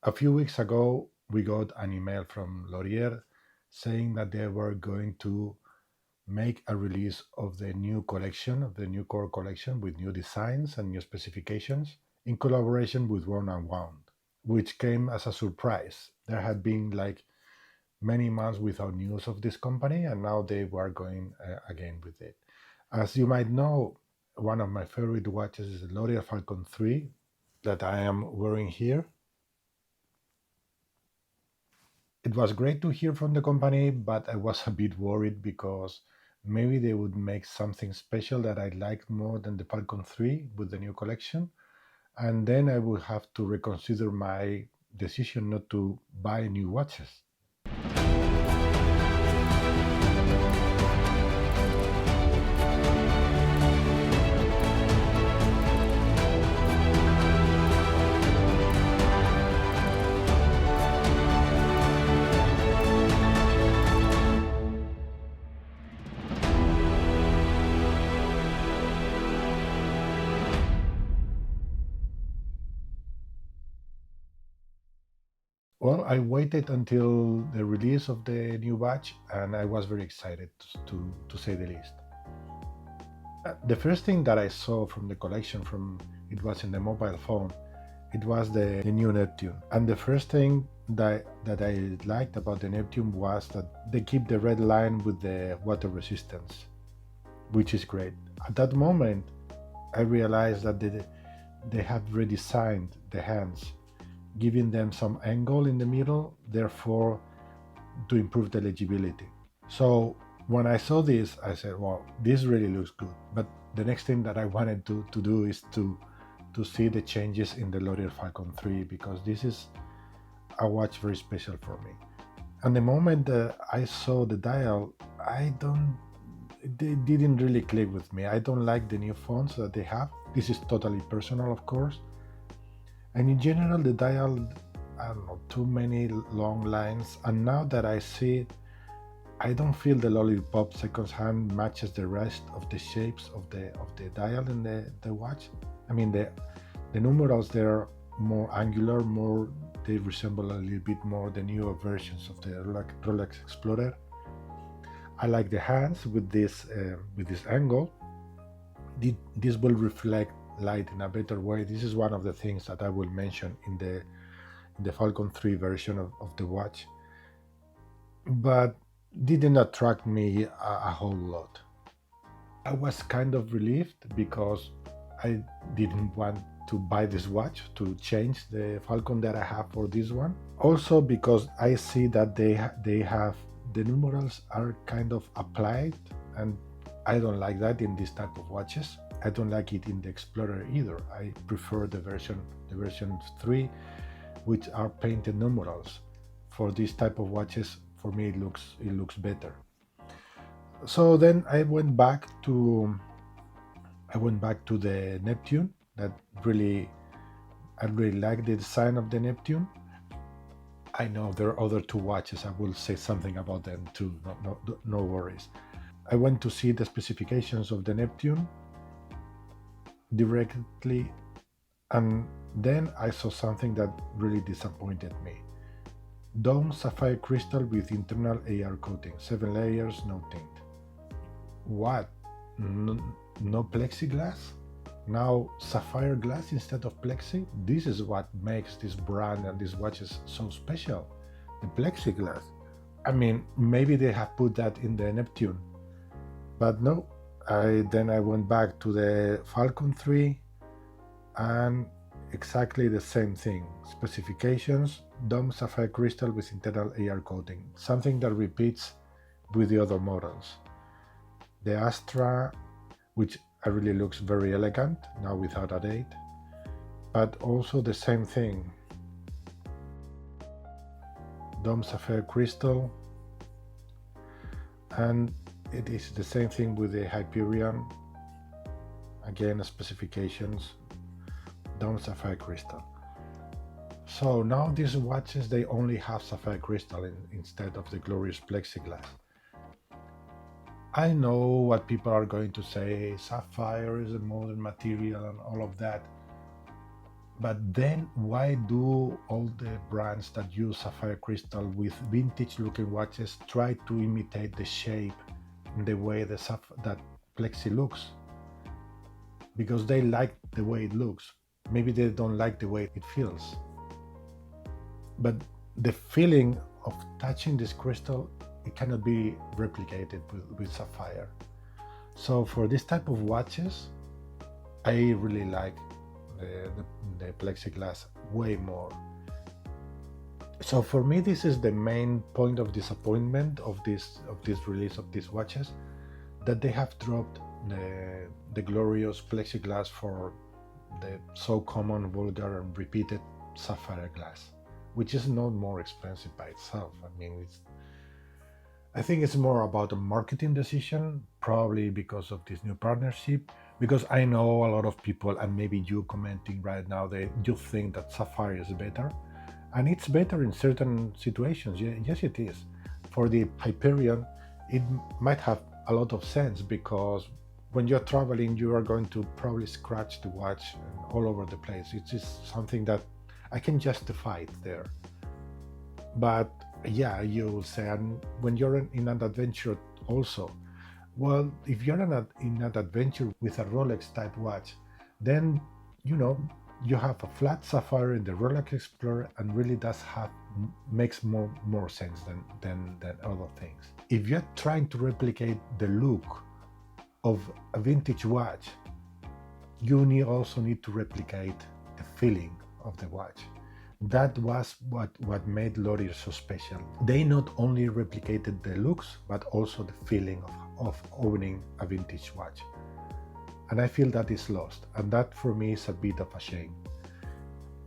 A few weeks ago, we got an email from Laurier saying that they were going to make a release of the new collection, of the new core collection with new designs and new specifications in collaboration with One and Wound, which came as a surprise. There had been like many months without news of this company, and now they were going again with it. As you might know, one of my favorite watches is the L'Oreal Falcon 3 that I am wearing here. It was great to hear from the company, but I was a bit worried because maybe they would make something special that I liked more than the Falcon 3 with the new collection. And then I would have to reconsider my decision not to buy new watches. Well, I waited until the release of the new watch, and I was very excited to say the least. The first thing that I saw from the collection, from it was in the mobile phone, it was the new Neptune. And the first thing that I liked about the Neptune was that they keep the red line with the water resistance, which is great. At that moment, I realized that they have redesigned the hands, giving them some angle in the middle, therefore to improve the legibility. So when I saw this, I said, well, this really looks good. But the next thing that I wanted to do is to see the changes in the L'Oreal Falcon 3, because this is a watch very special for me. And the moment I saw the dial, it didn't really click with me. I don't like the new fonts that they have. This is totally personal, of course. And in general, the dial, I don't know, too many long lines. And now that I see it, I don't feel the lollipop seconds hand matches the rest of the shapes of the dial in the watch. I mean, the numerals, they're more angular, more, they resemble a little bit more the newer versions of the Rolex Explorer. I like the hands with this angle. This will reflect light in a better way. This is one of the things that I will mention in the Falcon 3 version of the watch. But didn't attract me a whole lot. I was kind of relieved because I didn't want to buy this watch, to change the Falcon that I have for this one. Also because I see that they have the numerals are kind of applied, and I don't like that in this type of watches. I don't like it in the Explorer either. I prefer the version 3, which are painted numerals. For this type of watches, for me it looks better. So then I went back to the Neptune. That I really like the design of the Neptune. I know there are other two watches. I will say something about them too. No worries. I went to see the specifications of the Neptune directly, and then I saw something that really disappointed me. Dome sapphire crystal with internal AR coating, 7 layers, no tint. What? No plexiglass? Now sapphire glass instead of plexi? This is what makes this brand and these watches so special. The plexiglass. I mean, maybe they have put that in the Neptune, but no. Then I went back to the Falcon 3 and exactly the same thing. Specifications, dome sapphire crystal with internal AR coating, something that repeats with the other models. The Astra, which really looks very elegant, now without a date, but also the same thing. Dome sapphire crystal, and it is the same thing with the Hyperion. Again, specifications, dome sapphire crystal. So now these watches, they only have sapphire crystal instead of the glorious plexiglass. I know what people are going to say, sapphire is a modern material and all of that. But then why do all the brands that use sapphire crystal with vintage looking watches try to imitate the shape and the way that plexi looks? Because they like the way it looks. Maybe they don't like the way it feels. But the feeling of touching this crystal, it cannot be replicated with sapphire. So for this type of watches, I really like the plexiglass way more. So for me, this is the main point of disappointment of this release of these watches, that they have dropped the glorious plexiglass for the so common, vulgar, and repeated sapphire glass, which is not more expensive by itself. I mean, I think it's more about a marketing decision, probably because of this new partnership. Because I know a lot of people, and maybe you commenting right now, you think that sapphire is better, and it's better in certain situations. Yes, it is. For the Hyperion, it might have a lot of sense, because when you're traveling, you are going to probably scratch the watch all over the place. It's just something that I can justify it there. But yeah, you will say, and when you're in an adventure also, well, if you're in an adventure with a Rolex type watch, then you know you have a flat sapphire in the Rolex Explorer, and really does have makes more sense than other things. If you're trying to replicate the look of a vintage watch, you also need to replicate the feeling of the watch. That was what made Laurier so special. They not only replicated the looks, but also the feeling of owning a vintage watch. And I feel that is lost, and that for me is a bit of a shame.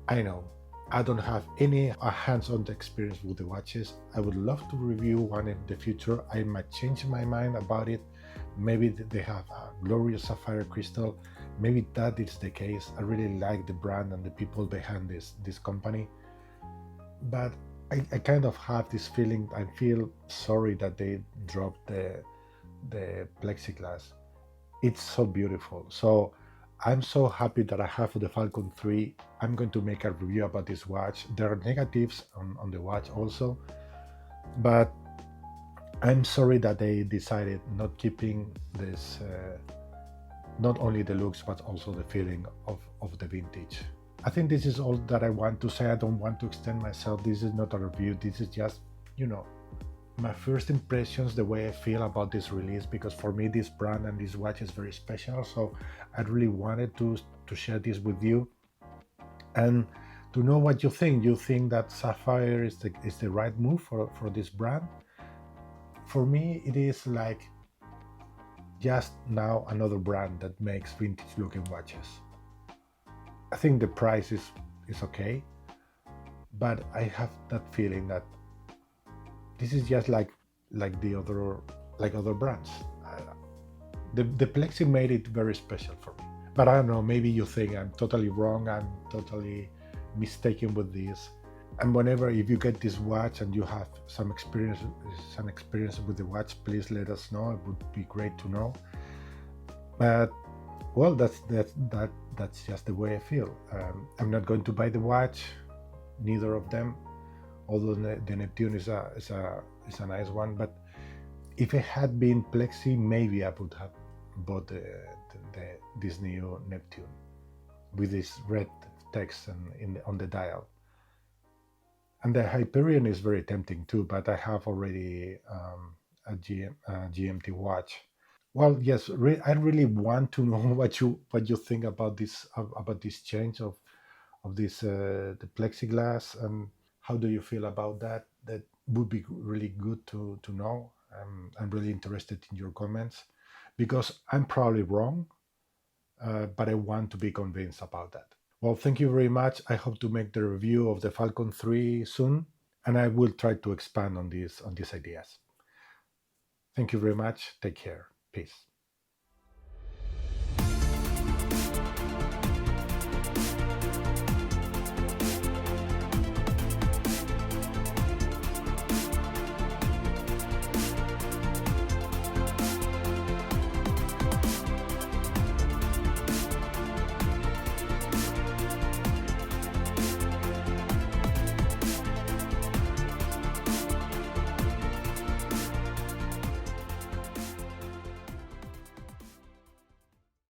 I know I don't have any hands-on experience with the watches. I would love to review one in the future. I might change my mind about it. Maybe they have a glorious sapphire crystal. Maybe that is the case. I really like the brand and the people behind this company. But I kind of have this feeling. I feel sorry that they dropped the plexiglass. It's so beautiful. So I'm so happy that I have the Falcon 3. I'm going to make a review about this watch. There are negatives on the watch also, but I'm sorry that they decided not keeping this, not only the looks, but also the feeling of the vintage. I think this is all that I want to say. I don't want to extend myself. This is not a review. This is just, my first impressions, the way I feel about this release, because for me this brand and this watch is very special. So I really wanted to share this with you and to know what you think. You think that sapphire is the right move for this brand? For me, it is like just now another brand that makes vintage looking watches. I think the price is okay, but I have that feeling that this is just like the other brands. The Plexi made it very special for me. But I don't know, maybe you think I'm totally wrong, I'm totally mistaken with this. And whenever, if you get this watch and you have some experience with the watch, please let us know. It would be great to know. But well, that's just the way I feel. I'm not going to buy the watch, neither of them. Although the Neptune is a nice one, but if it had been Plexi, maybe I would have bought this new Neptune with this red text on the dial. And the Hyperion is very tempting too, but I have already a GMT watch. Well, yes, I really want to know what you think about this change of this the plexiglass, and how do you feel about that? That would be really good to know. I'm really interested in your comments, because I'm probably wrong, but I want to be convinced about that. Well, thank you very much. I hope to make the review of the Falcon 3 soon, and I will try to expand on these ideas. Thank you very much. Take care. Peace.